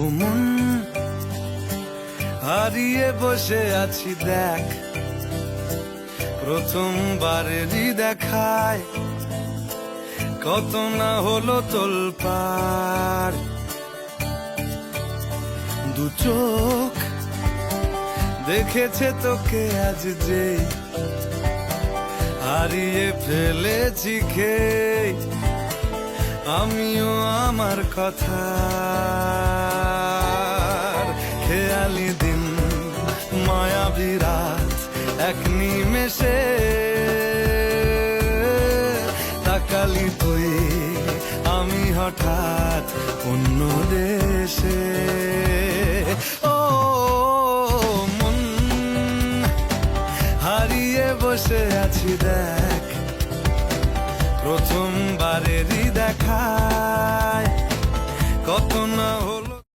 ও মন, হারিয়ে বসে আছি দেখ, প্রথমবারেরই দেখায় কত না হলো তোলপাড়। দু চোখ দেখেছে তোকে আজ যে, হারিয়ে ফেলেছি খেয়ে আমিও আমার কথা। খেয়ালি দিন, মায়াবী রাত, এক নিমেষে তাকালি তুই, আমি হঠাৎ অন্য দেশে।